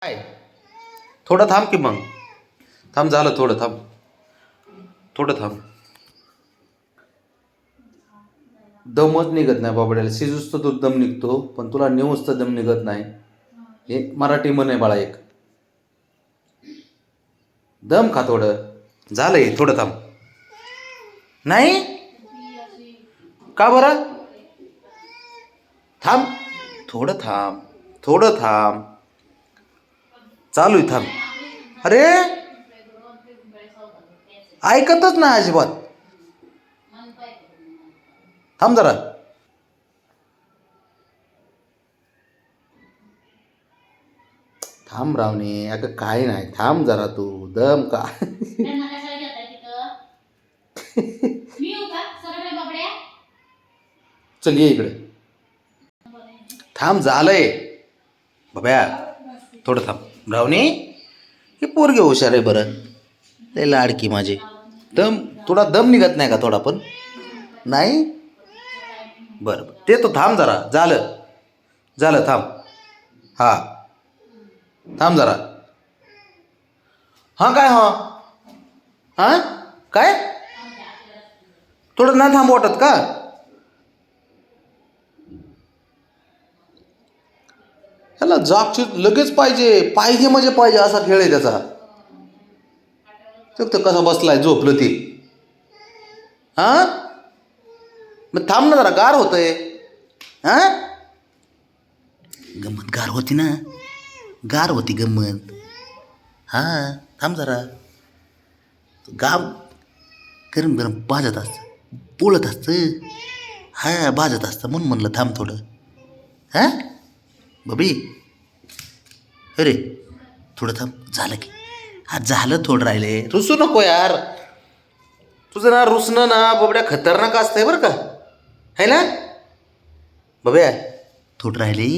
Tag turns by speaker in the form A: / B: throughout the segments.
A: काय थोडं थांब की मग. थांब झालं, थोडं थांब, थोडं थांब. दमच निघत नाही बाबड्याला. शिजूस तर तो दम निघतो, पण तुला नेऊच तर दम निघत नाही. हे मराठी म्हण आहे बाळा एक. दम खा थोडं. झालंय, थोडं थांब. नाही का बरं? थांब, थोडं थांब, थोडं थांब. चालू आहे, थांब. अरे ऐकतच नाही अजिबात. थांब जरा. थांब रावणे, अगं काय नाही, थांब जरा तू. दम का. चल ये इकडे. थांब, झालंय बाब्या. थोडं थांब रावणे. हे पोरगे हुशार आहे बरं. लय लाडकी माझे. दम, थोडा दम निघत नाही का थोडा पण? नाही बरं बरं, ते तो थांब जरा. झालं झालं, थांब. हां थांब जरा. हां काय? हां हां काय? थोडं नाही थांब वाटत का? ह्याला जागची लगेच पाहिजे. पाहिजे म्हणजे पाहिजे असा खेळ आहे त्याचा. फक्त कसा बसलाय झोपलं ती. हां मग थांब ना जरा, गार होतंय. हां गंमत गार होती ना, गार होती गंमत. हां थांब जरा. गाव गरम गरम भाजत असतं, पोळत असतं. हां भाजत असतं, म्हणून म्हणलं थांब थोडं. हां बबी, अरे थोडं थांब. झालं की. हा झालं, थोडं राहिले. रुसू नको यार. तुझं ना रुसणं ना बबड्या खतरनाक असतंय बरं का, है ना बब्या. थोडं राहिले.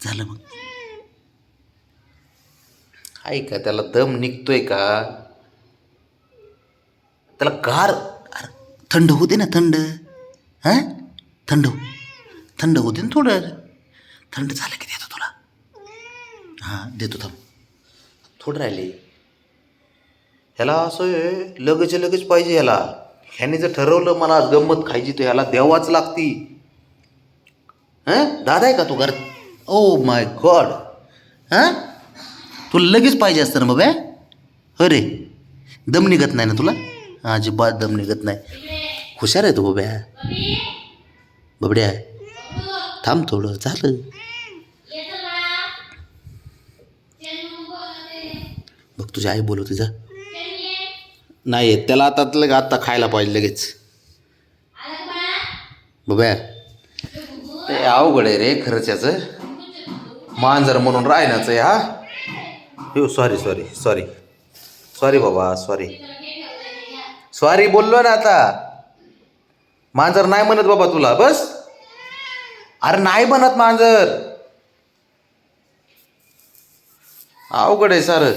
A: झालं मग. आहे का त्याला दम निघतोय का? त्याला गार. अरे थंड होते ना, थंड. हां थंड थंड होते ना थोडं. थंड झालं की देतो तुला. हां देतो, थांब. थोडं राहिले. ह्याला असं लगेच लगेच पाहिजे ह्याला. ह्याने जर ठरवलं मला आज गंमत खायची, तर ह्याला द्यावाच लागती. हां दादा आहे का तू घर? Oh my God. हां तुला लगेच पाहिजे असतं ना बाबा. अरे दम निघत नाही ना तुला? अजिबात दम निघत नाही. हुशार आहे तू बाब्या. बबड्या थांब थोडं. झालं. बघ तुझी आई बोलवते, जा. नाही येत त्याला आता. आत्ता खायला पाहिजे लगेच. बब्या ते अवघड आहे रे खरंच याचं. मांजर म्हणून राहण्याचं आहे. हा हो, सॉरी सॉरी सॉरी सॉरी बाबा, सॉरी सॉरी बोललो ना आता. मांजर नाही म्हणत बाबा तुला, बस. अरे नाही म्हणत मांजर. अवघड आहे सारं.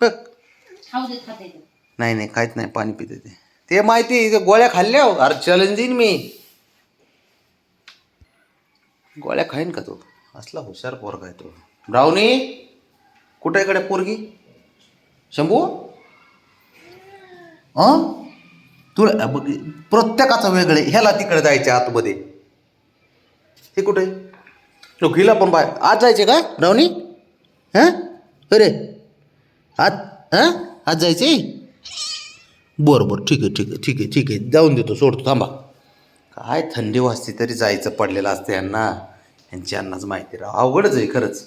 A: बघ. नाही नाही काहीच नाही, पाणी पिते ते माहिती. गोळ्या खाल्ल्या हो. अरे चॅलेंज देईन मी. गोळ्या खाईन का तो? असला हुशार पोरगा आहे तो. ब्राउनी कुठे इकडे पोरगी? शंभू तुला बघ, प्रत्येकाचं वेगळे. ह्याला तिकडे जायचे आतमध्ये. हे कुठे? हिला पण बाय आज जायचे का ब्राउनी? हां अरे आज हां आज जायचे. बरं बरं ठीक आहे ठीक आहे ठीक आहे ठीक आहे, जाऊन देतो, सोडतो. थांबा. काय थंडी वाजते तरी जायचं पडलेलं असतं यांना. यांची यांनाच माहिती राव. अवघडच आहे खरंच.